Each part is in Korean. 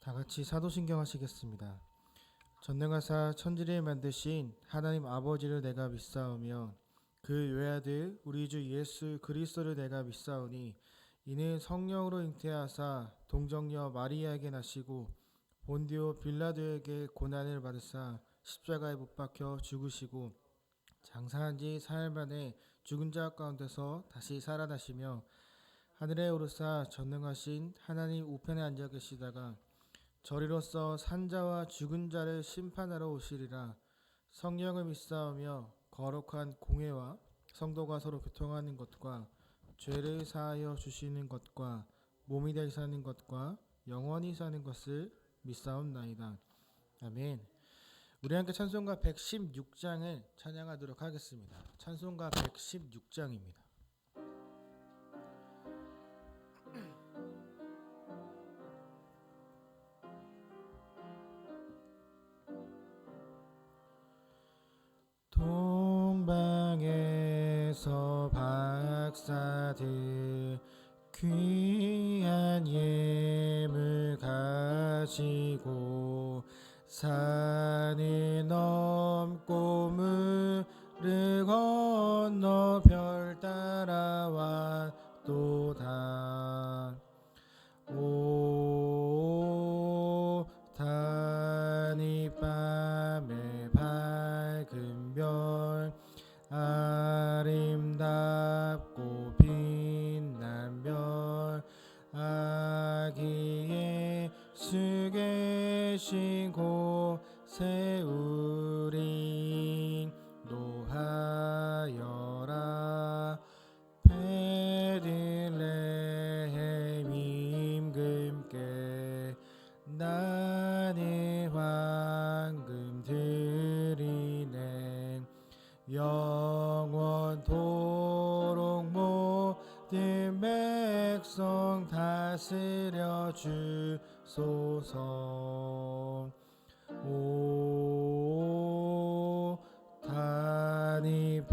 다 같이 사도신경 하시겠습니다. 전능하사 천지를 만드신 하나님 아버지를 내가 믿사오며 그 외아들 우리 주 예수 그리스도를 내가 믿사오니 이는 성령으로 잉태하사 동정녀 마리아에게 나시고 본디오 빌라도에게 고난을 받으사 십자가에 못 박혀 죽으시고 장사한 지 사흘 만에 죽은 자 가운데서 다시 살아나시며 하늘에 오르사 전능하신 하나님 우편에 앉아 계시다가 저리로서 산자와 죽은 자를 심판하러 오시리라. 성령을 믿사오며 거룩한 공회와 성도가 서로 교통하는 것과 죄를 사하여 주시는 것과 몸이 되게 사는 것과 영원히 사는 것을 믿사옵나이다. 아멘. 우리 함께 찬송가 116장을 찬양하도록 하겠습니다. 찬송가 116장입니다. 동방에서 박사들 귀한 예물 가지고 산을 넘고 물을 건너 별 따라왔도다. 오 다니밤의 밝은 별 아름답고 빛난 별 아기 예수 계신 곳에 우리 노하여라. 베들레헴 임금께 나는 황금 드리네. 영원토록 모든 백성 다스려 주소서. 오 다니밤의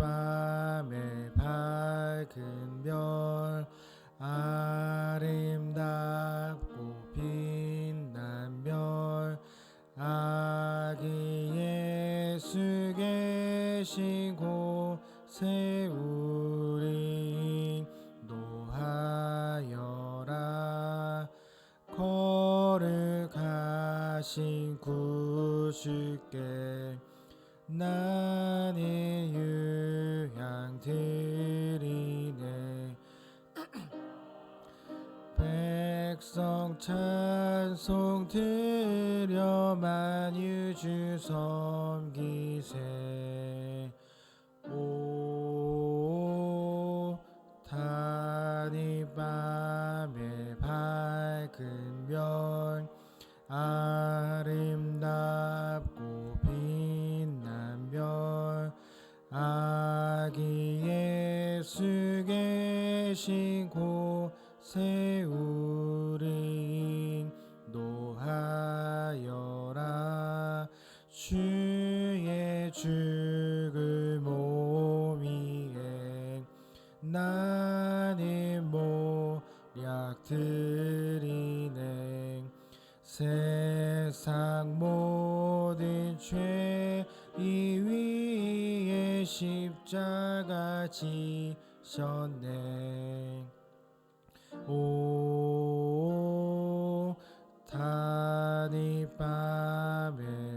밝은 별 아름답고 빛난 별 아기 예수 계신 곳에 우리 노하여라. 거룩하신 구주께 나는 유향 드리네. 백성 찬송 드려 만유주 섬기세. 오 다니밤의 밝은 별 아름답고 빛난 별 아기 예수 계신 곳에 우리 노하여라. 주의 죽을 몸 위에 나는 모략 드리네. 세상 모든 죄 이 위에 십자가 지셨네. 오 다니밤의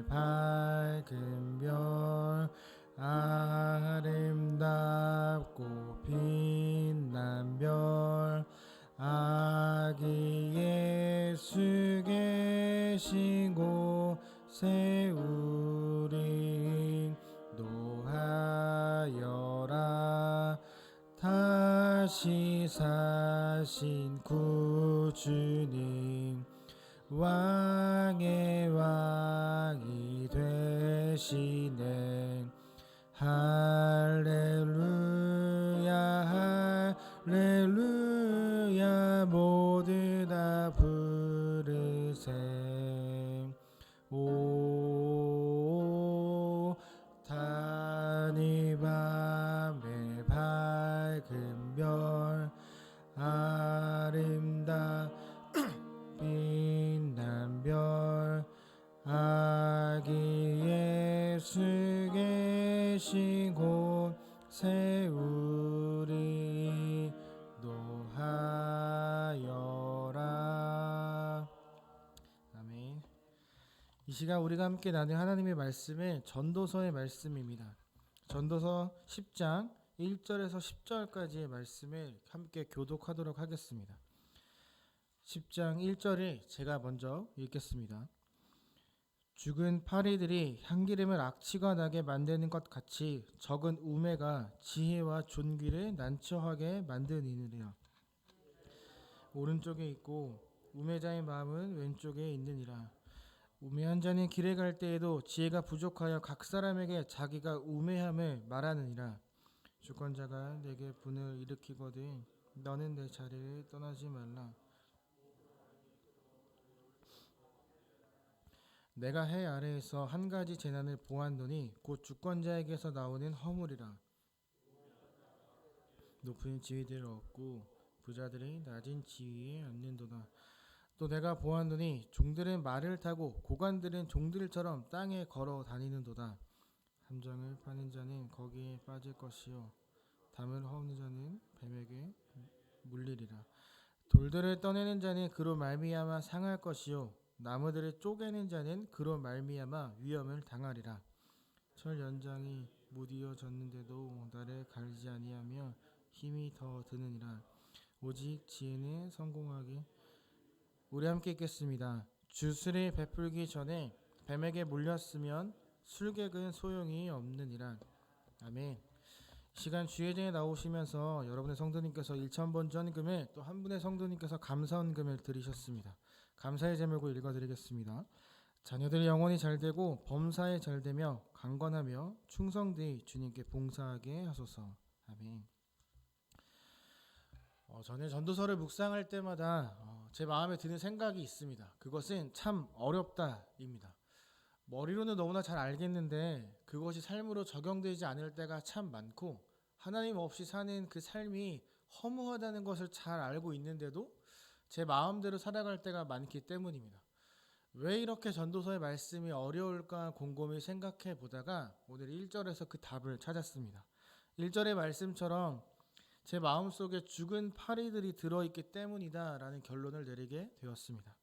밝은 별 아름답고 빛난 별 아기 예수 계신 곳에 우리 노하여라. 다시 사신 구주님 왕의 왕이 되시네. 할렐루야 할렐루야 모두 다 부르세. 오 다니밤의 밝은 별 아름답 빛난 별 아기 예수 계시고 세우리 노하여라. 아멘. 이 시간 우리가 함께 나눌 하나님의 말씀은 전도서의 말씀입니다. 전도서 10장 1절에서 10절까지의 말씀을 함께 교독하도록 하겠습니다. 10장 1절을 제가 먼저 읽겠습니다. 죽은 파리들이 향기름을 악취가 나게 만드는 것 같이 적은 우매가 지혜와 존귀를 난처하게 만드느니라. 오른쪽에 있고 우매자의 마음은 왼쪽에 있느니라. 우매한 자는 길에 갈 때에도 지혜가 부족하여 각 사람에게 자기가 우매함을 말하느니라. 주권자가 내게 분을 일으키거든 너는 내 자리를 떠나지 말라. 내가 해 아래에서 한 가지 재난을 보았노니 곧 주권자에게서 나오는 허물이라. 높은 지위들을 얻고 부자들이 낮은 지위에 앉는도다. 또 내가 보았노니 종들은 말을 타고 고관들은 종들처럼 땅에 걸어 다니는도다. 함정을 파는 자는 거기에 빠질 것이요 담을 허우는 자는 뱀에게 물리리라. 돌들을 떠내는 자는 그로 말미암아 상할 것이요 나무들을 쪼개는 자는 그로 말미암아 위험을 당하리라. 철 연장이 무디어졌는데도 나를 갈지 아니하며 힘이 더 드느니라. 오직 지혜는 성공하기. 우리 함께 읽겠습니다. 주술을 베풀기 전에 뱀에게 물렸으면 술객은 소용이 없느니라. 아멘. 시간 주예전에 나오시면서 여러분의 성도님께서 1,000번 전금을 또 한 분의 성도님께서 감사헌금을 드리셨습니다. 감사의 제목을 읽어드리겠습니다. 자녀들이 영혼이 잘되고 범사에 잘되며 강건하며 충성되이 주님께 봉사하게 하소서. 아멘. 저는 전도서를 묵상할 때마다 제 마음에 드는 생각이 있습니다. 그것은 참 어렵다입니다. 머리로는 너무나 잘 알겠는데 그것이 삶으로 적용되지 않을 때가 참 많고 하나님 없이 사는 그 삶이 허무하다는 것을 잘 알고 있는데도 제 마음대로 살아갈 때가 많기 때문입니다. 왜 이렇게 전도서의 말씀이 어려울까 곰곰이 생각해 보다가 오늘 1절에서 그 답을 찾았습니다. 1절의 말씀처럼 제 마음속에 죽은 파리들이 들어있기 때문이다 라는 결론을 내리게 되었습니다.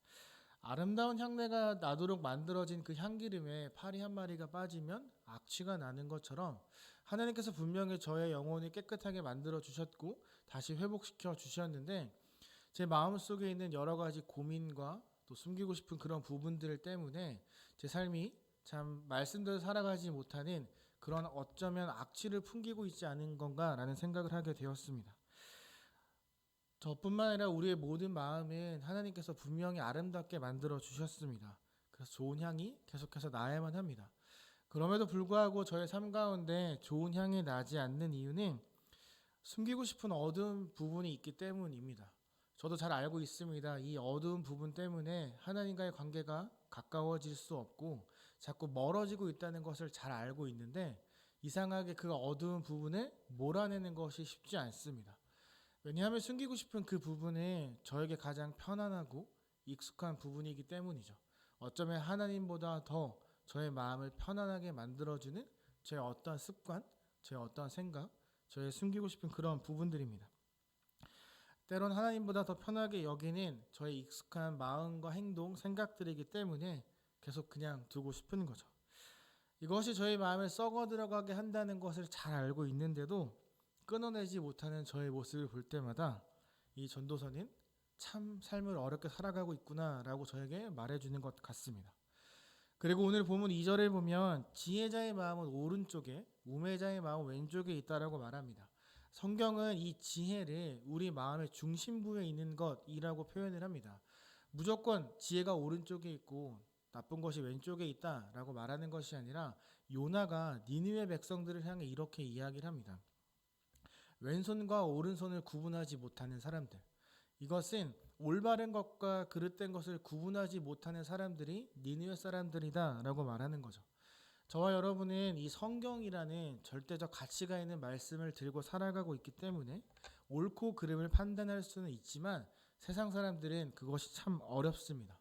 아름다운 향내가 나도록 만들어진 그 향기름에 파리 한 마리가 빠지면 악취가 나는 것처럼 하나님께서 분명히 저의 영혼을 깨끗하게 만들어 주셨고 다시 회복시켜 주셨는데 제 마음속에 있는 여러 가지 고민과 또 숨기고 싶은 그런 부분들 때문에 제 삶이 참 말씀대로 살아가지 못하는 그런 어쩌면 악취를 풍기고 있지 않은 건가라는 생각을 하게 되었습니다. 저뿐만 아니라 우리의 모든 마음은 하나님께서 분명히 아름답게 만들어 주셨습니다. 그래서 좋은 향이 계속해서 나야만 합니다. 그럼에도 불구하고 저의 삶 가운데 좋은 향이 나지 않는 이유는 숨기고 싶은 어두운 부분이 있기 때문입니다. 저도 잘 알고 있습니다. 이 어두운 부분 때문에 하나님과의 관계가 가까워질 수 없고 자꾸 멀어지고 있다는 것을 잘 알고 있는데 이상하게 그 어두운 부분을 몰아내는 것이 쉽지 않습니다. 왜냐하면 숨기고 싶은 그 부분은 저에게 가장 편안하고 익숙한 부분이기 때문이죠. 어쩌면 하나님보다 더 저의 마음을 편안하게 만들어주는 제 어떤 습관, 제 어떤 생각, 저의 숨기고 싶은 그런 부분들입니다. 때론 하나님보다 더 편하게 여기는 저의 익숙한 마음과 행동, 생각들이기 때문에 계속 그냥 두고 싶은 거죠. 이것이 저의 마음을 썩어 들어가게 한다는 것을 잘 알고 있는데도 끊어내지 못하는 저의 모습을 볼 때마다 이 전도서는 참 삶을 어렵게 살아가고 있구나라고 저에게 말해주는 것 같습니다. 그리고 오늘 본문 2절을 보면 지혜자의 마음은 오른쪽에 우매자의 마음은 왼쪽에 있다라고 말합니다. 성경은 이 지혜를 우리 마음의 중심부에 있는 것이라고 표현을 합니다. 무조건 지혜가 오른쪽에 있고 나쁜 것이 왼쪽에 있다라고 말하는 것이 아니라 요나가 니느웨 백성들을 향해 이렇게 이야기를 합니다. 왼손과 오른손을 구분하지 못하는 사람들. 이것은 올바른 것과 그릇된 것을 구분하지 못하는 사람들이 니느웨 사람들이다 라고 말하는 거죠. 저와 여러분은 이 성경이라는 절대적 가치가 있는 말씀을 들고 살아가고 있기 때문에 옳고 그름을 판단할 수는 있지만 세상 사람들은 그것이 참 어렵습니다.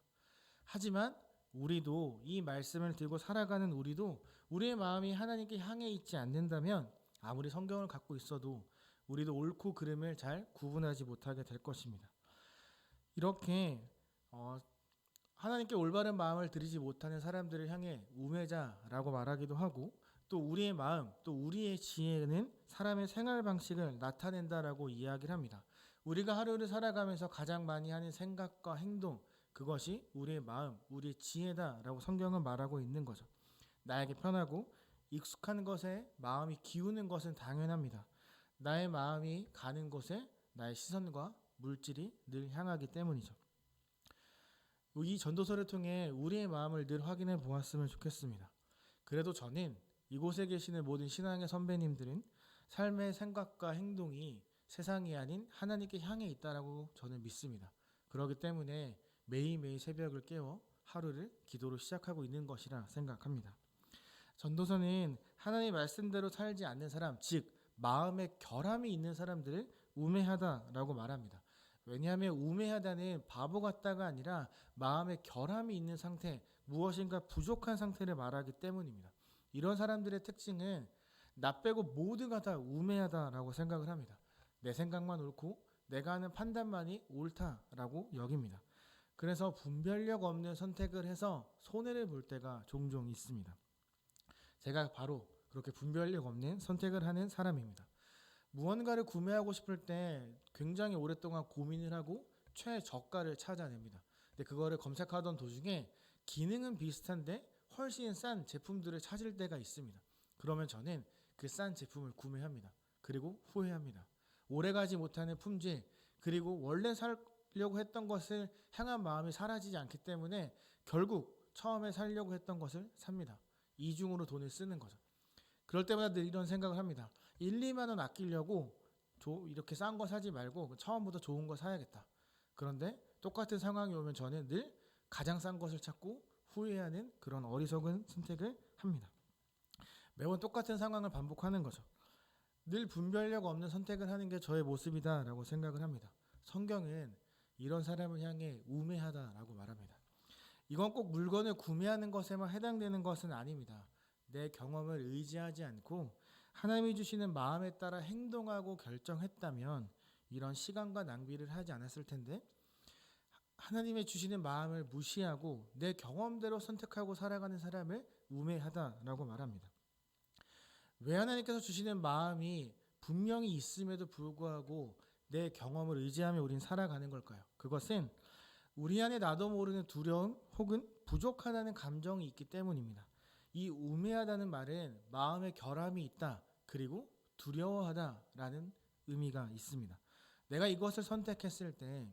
하지만 우리도 이 말씀을 들고 살아가는 우리도 우리의 마음이 하나님께 향해 있지 않는다면 아무리 성경을 갖고 있어도 우리도 옳고 그름을 잘 구분하지 못하게 될 것입니다. 이렇게 하나님께 올바른 마음을 들이지 못하는 사람들을 향해 우매자라고 말하기도 하고, 또 우리의 마음, 또 우리의 지혜는 사람의 생활 방식을 나타낸다라고 이야기를 합니다. 우리가 하루를 살아가면서 가장 많이 하는 생각과 행동, 그것이 우리의 마음, 우리의 지혜다라고 성경은 말하고 있는 거죠. 나에게 편하고 익숙한 것에 마음이 기우는 것은 당연합니다. 나의 마음이 가는 곳에 나의 시선과 물질이 늘 향하기 때문이죠. 이 전도서를 통해 우리의 마음을 늘 확인해 보았으면 좋겠습니다. 그래도 저는 이곳에 계시는 모든 신앙의 선배님들은 삶의 생각과 행동이 세상이 아닌 하나님께 향해 있다라고 저는 믿습니다. 그렇기 때문에 매일매일 새벽을 깨워 하루를 기도로 시작하고 있는 것이라 생각합니다. 전도서는 하나님의 말씀대로 살지 않는 사람, 즉 마음에 결함이 있는 사람들을 우매하다라고 말합니다. 왜냐하면 우매하다는 바보 같다가 아니라 마음에 결함이 있는 상태, 무엇인가 부족한 상태를 말하기 때문입니다. 이런 사람들의 특징은 나 빼고 모두가 다 우매하다라고 생각을 합니다. 내 생각만 옳고 내가 하는 판단만이 옳다라고 여깁니다. 그래서 분별력 없는 선택을 해서 손해를 볼 때가 종종 있습니다. 제가 바로 그렇게 분별력 없는 선택을 하는 사람입니다. 무언가를 구매하고 싶을 때 굉장히 오랫동안 고민을 하고 최저가를 찾아냅니다. 근데 그거를 검색하던 도중에 기능은 비슷한데 훨씬 싼 제품들을 찾을 때가 있습니다. 그러면 저는 그 싼 제품을 구매합니다. 그리고 후회합니다. 오래가지 못하는 품질, 그리고 원래 살려고 했던 것을 향한 마음이 사라지지 않기 때문에 결국 처음에 살려고 했던 것을 삽니다. 이중으로 돈을 쓰는 거죠. 그럴 때마다 늘 이런 생각을 합니다. 1, 2만 원 아끼려고 이렇게 싼 거 사지 말고 처음부터 좋은 거 사야겠다. 그런데 똑같은 상황이 오면 저는 늘 가장 싼 것을 찾고 후회하는 그런 어리석은 선택을 합니다. 매번 똑같은 상황을 반복하는 거죠. 늘 분별력 없는 선택을 하는 게 저의 모습이다라고 생각을 합니다. 성경은 이런 사람을 향해 우매하다라고 말합니다. 이건 꼭 물건을 구매하는 것에만 해당되는 것은 아닙니다. 내 경험을 의지하지 않고 하나님이 주시는 마음에 따라 행동하고 결정했다면 이런 시간과 낭비를 하지 않았을 텐데, 하나님의 주시는 마음을 무시하고 내 경험대로 선택하고 살아가는 사람을 우매하다라고 말합니다. 왜 하나님께서 주시는 마음이 분명히 있음에도 불구하고 내 경험을 의지하며 우린 살아가는 걸까요? 그것은 우리 안에 나도 모르는 두려움 혹은 부족하다는 감정이 있기 때문입니다. 이 우매하다는 말은 마음에 결함이 있다, 그리고 두려워하다라는 의미가 있습니다. 내가 이것을 선택했을 때,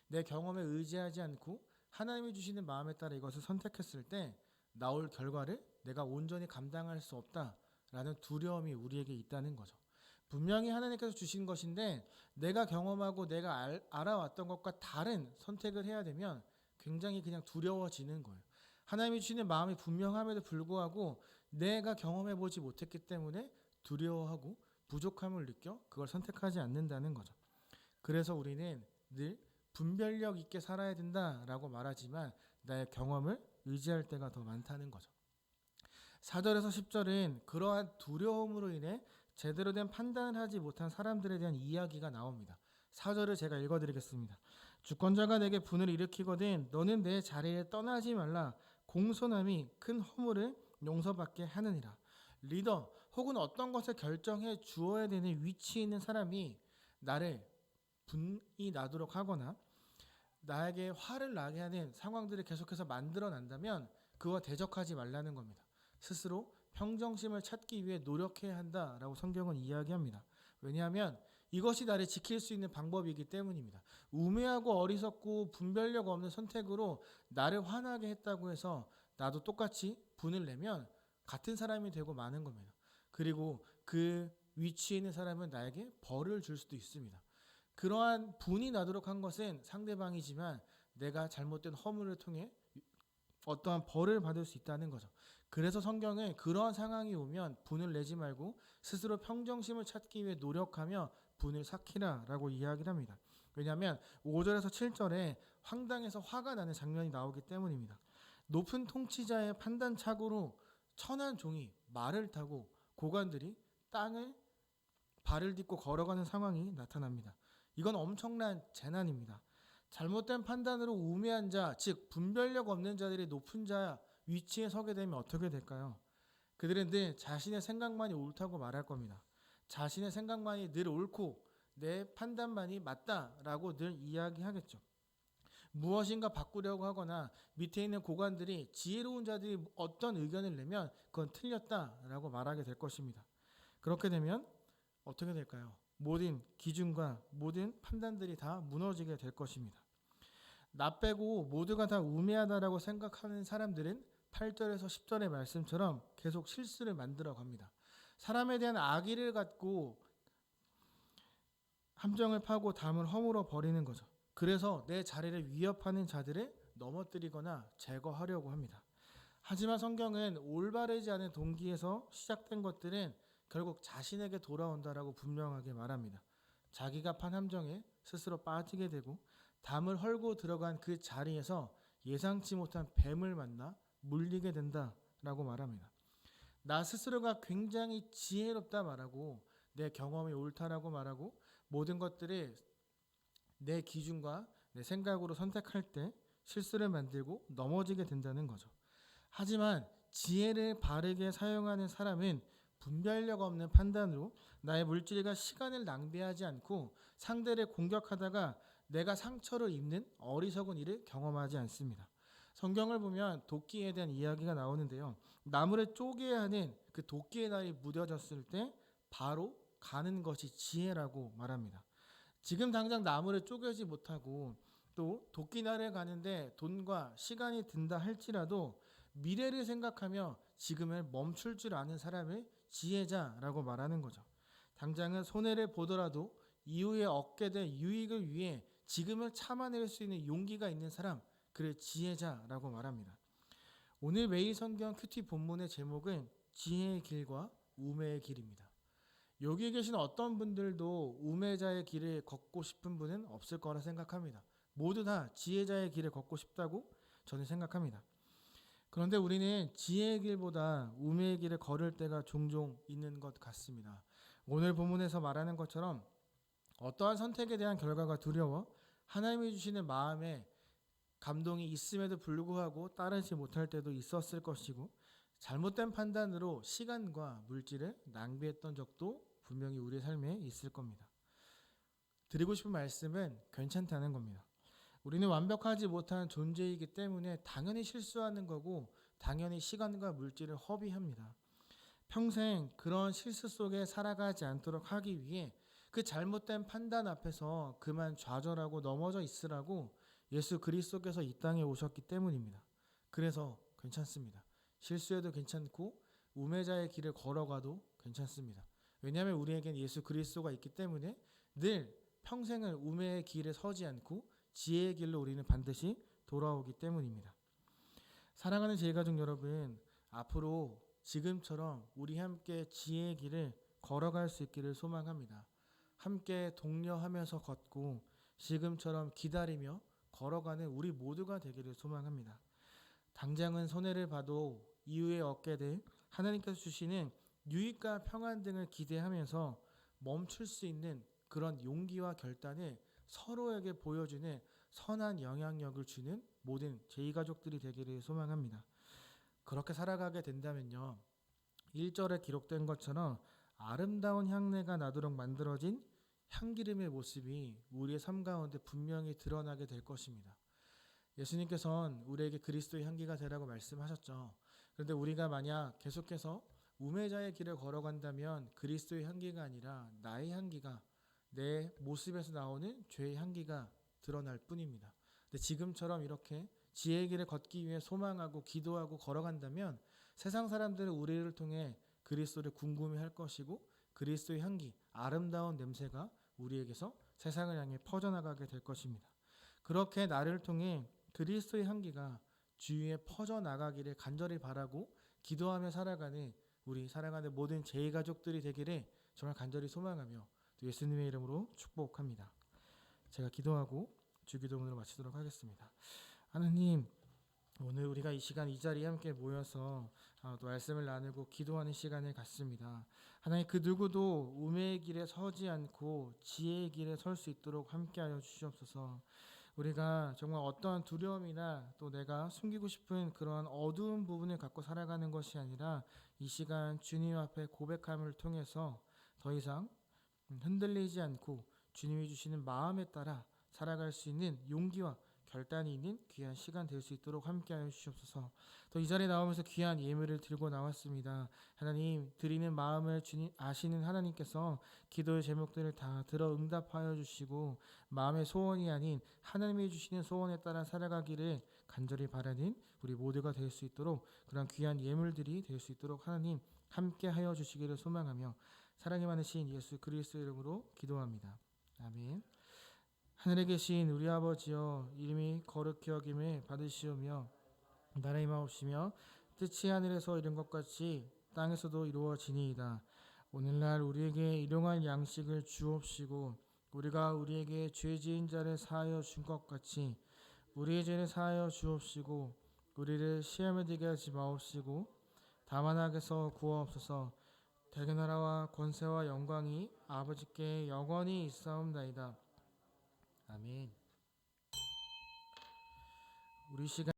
내 경험에 의지하지 않고 하나님이 주시는 마음에 따라 이것을 선택했을 때 나올 결과를 내가 온전히 감당할 수 없다라는 두려움이 우리에게 있다는 거죠. 분명히 하나님께서 주신 것인데 내가 경험하고 내가 알아왔던 것과 다른 선택을 해야 되면 굉장히 그냥 두려워지는 거예요. 하나님이 주시는 마음이 분명함에도 불구하고 내가 경험해보지 못했기 때문에 두려워하고 부족함을 느껴 그걸 선택하지 않는다는 거죠. 그래서 우리는 늘 분별력 있게 살아야 된다라고 말하지만 나의 경험을 의지할 때가 더 많다는 거죠. 4절에서 10절은 그러한 두려움으로 인해 제대로 된 판단을 하지 못한 사람들에 대한 이야기가 나옵니다. 4절을 제가 읽어드리겠습니다. 주권자가 내게 분을 일으키거든 너는 내 자리에 떠나지 말라. 공손함이 큰 허물을 용서받게 하느니라. 리더 혹은 어떤 것을 결정해 주어야 되는 위치에 있는 사람이 나를 분이 나도록 하거나 나에게 화를 나게 하는 상황들을 계속해서 만들어 난다면 그와 대적하지 말라는 겁니다. 스스로 평정심을 찾기 위해 노력해야 한다라고 성경은 이야기합니다. 왜냐하면 이것이 나를 지킬 수 있는 방법이기 때문입니다. 우매하고 어리석고 분별력 없는 선택으로 나를 화나게 했다고 해서 나도 똑같이 분을 내면 같은 사람이 되고 마는 겁니다. 그리고 그 위치에 있는 사람은 나에게 벌을 줄 수도 있습니다. 그러한 분이 나도록 한 것은 상대방이지만 내가 잘못된 허물을 통해 어떠한 벌을 받을 수 있다는 거죠. 그래서 성경은 그러한 상황이 오면 분을 내지 말고 스스로 평정심을 찾기 위해 노력하며 분을 삭히라라고 이야기를 합니다. 왜냐하면 5절에서 7절에 황당해서 화가 나는 장면이 나오기 때문입니다. 높은 통치자의 판단 착오로 천한 종이 말을 타고 고관들이 땅을 발을 딛고 걸어가는 상황이 나타납니다. 이건 엄청난 재난입니다. 잘못된 판단으로 우매한 자, 즉 분별력 없는 자들이 높은 자 위치에 서게 되면 어떻게 될까요? 그들은 늘 자신의 생각만이 옳다고 말할 겁니다. 자신의 생각만이 늘 옳고 내 판단만이 맞다라고 늘 이야기하겠죠. 무엇인가 바꾸려고 하거나 밑에 있는 고관들이 지혜로운 자들이 어떤 의견을 내면 그건 틀렸다라고 말하게 될 것입니다. 그렇게 되면 어떻게 될까요? 모든 기준과 모든 판단들이 다 무너지게 될 것입니다. 나 빼고 모두가 다 우매하다라고 생각하는 사람들은 8절에서 10절의 말씀처럼 계속 실수를 만들어 갑니다. 사람에 대한 악의를 갖고 함정을 파고 담을 허물어 버리는 거죠. 그래서 내 자리를 위협하는 자들을 넘어뜨리거나 제거하려고 합니다. 하지만 성경은 올바르지 않은 동기에서 시작된 것들은 결국 자신에게 돌아온다라고 분명하게 말합니다. 자기가 판 함정에 스스로 빠지게 되고 담을 헐고 들어간 그 자리에서 예상치 못한 뱀을 만나 물리게 된다라고 말합니다. 나 스스로가 굉장히 지혜롭다 말하고 내 경험이 옳다라고 말하고 모든 것들을 내 기준과 내 생각으로 선택할 때 실수를 만들고 넘어지게 된다는 거죠. 하지만 지혜를 바르게 사용하는 사람은 분별력 없는 판단으로 나의 물질과 시간을 낭비하지 않고 상대를 공격하다가 내가 상처를 입는 어리석은 일을 경험하지 않습니다. 성경을 보면 도끼에 대한 이야기가 나오는데요. 나무를 쪼개야 하는 그 도끼의 날이 무뎌졌을 때 바로 가는 것이 지혜라고 말합니다. 지금 당장 나무를 쪼개지 못하고 또 도끼날을 가는데 돈과 시간이 든다 할지라도 미래를 생각하며 지금을 멈출 줄 아는 사람을 지혜자라고 말하는 거죠. 당장은 손해를 보더라도 이후에 얻게 될 유익을 위해 지금을 참아낼 수 있는 용기가 있는 사람, 그를 지혜자라고 말합니다. 오늘 매일 성경 큐티 본문의 제목은 지혜의 길과 우매의 길입니다. 여기에 계신 어떤 분들도 우매자의 길을 걷고 싶은 분은 없을 거라 생각합니다. 모두 다 지혜자의 길을 걷고 싶다고 저는 생각합니다. 그런데 우리는 지혜의 길보다 우매의 길을 걸을 때가 종종 있는 것 같습니다. 오늘 본문에서 말하는 것처럼 어떠한 선택에 대한 결과가 두려워 하나님이 주시는 마음에 감동이 있음에도 불구하고 따르지 못할 때도 있었을 것이고 잘못된 판단으로 시간과 물질을 낭비했던 적도 분명히 우리의 삶에 있을 겁니다. 드리고 싶은 말씀은 괜찮다는 겁니다. 우리는 완벽하지 못한 존재이기 때문에 당연히 실수하는 거고 당연히 시간과 물질을 허비합니다. 평생 그런 실수 속에 살아가지 않도록 하기 위해 그 잘못된 판단 앞에서 그만 좌절하고 넘어져 있으라고 예수 그리스도께서 이 땅에 오셨기 때문입니다. 그래서 괜찮습니다. 실수해도 괜찮고 우매자의 길을 걸어가도 괜찮습니다. 왜냐하면 우리에겐 예수 그리스도가 있기 때문에 늘 평생을 우매의 길에 서지 않고 지혜의 길로 우리는 반드시 돌아오기 때문입니다. 사랑하는 제일가족 여러분, 앞으로 지금처럼 우리 함께 지혜의 길을 걸어갈 수 있기를 소망합니다. 함께 독려하면서 걷고 지금처럼 기다리며 걸어가는 우리 모두가 되기를 소망합니다. 당장은 손해를 봐도 이후에 얻게 될 하나님께서 주시는 유익과 평안 등을 기대하면서 멈출 수 있는 그런 용기와 결단을 서로에게 보여주는 선한 영향력을 주는 모든 제2가족들이 되기를 소망합니다. 그렇게 살아가게 된다면요. 1절에 기록된 것처럼 아름다운 향내가 나도록 만들어진 향기름의 모습이 우리의 삶 가운데 분명히 드러나게 될 것입니다. 예수님께서는 우리에게 그리스도의 향기가 되라고 말씀하셨죠. 그런데 우리가 만약 계속해서 우매자의 길을 걸어간다면 그리스도의 향기가 아니라 나의 향기가 내 모습에서 나오는 죄의 향기가 드러날 뿐입니다. 근데 지금처럼 이렇게 지혜의 길을 걷기 위해 소망하고 기도하고 걸어간다면 세상 사람들은 우리를 통해 그리스도를 궁금해할 것이고 그리스도의 향기, 아름다운 냄새가 우리에게서 세상을 향해 퍼져나가게 될 것입니다. 그렇게 나를 통해 그리스도의 향기가 주위에 퍼져나가기를 간절히 바라고 기도하며 살아가는 우리 사랑하는 모든 제2가족들이 되기를 정말 간절히 소망하며 예수님의 이름으로 축복합니다. 제가 기도하고 주기도문으로 마치도록 하겠습니다. 하나님, 오늘 우리가 이 시간 이 자리에 함께 모여서 또 말씀을 나누고 기도하는 시간을 갖습니다. 하나님, 그 누구도 우매의 길에 서지 않고 지혜의 길에 설 수 있도록 함께하여 주시옵소서. 우리가 정말 어떠한 두려움이나 또 내가 숨기고 싶은 그러한 어두운 부분을 갖고 살아가는 것이 아니라 이 시간 주님 앞에 고백함을 통해서 더 이상 흔들리지 않고 주님이 주시는 마음에 따라 살아갈 수 있는 용기와 결단이 있는 귀한 시간 될 수 있도록 함께하여 주시옵소서. 또 이 자리에 나오면서 귀한 예물을 들고 나왔습니다. 하나님, 드리는 마음을 주님 아시는 하나님께서 기도의 제목들을 다 들어 응답하여 주시고 마음의 소원이 아닌 하나님이 주시는 소원에 따라 살아가기를 간절히 바라는 우리 모두가 될 수 있도록 그런 귀한 예물들이 될 수 있도록 하나님 함께하여 주시기를 소망하며 사랑이 많으신 예수 그리스도 이름으로 기도합니다. 아멘. 하늘에 계신 우리 아버지여, 이름이 거룩히 여김을 받으시오며 나라의 마옵시며 뜻이 하늘에서 이룬 것 같이 땅에서도 이루어지니이다. 오늘날 우리에게 일용할 양식을 주옵시고 우리가 우리에게 죄 지은 자를 사하여 준 것 같이 우리의 죄를 사하여 주옵시고 우리를 시험에 들게 하지 마옵시고 다만 악에서 구하옵소서. 대개 나라와 권세와 영광이 아버지께 영원히 있사옵나이다. 아멘. 우리 시간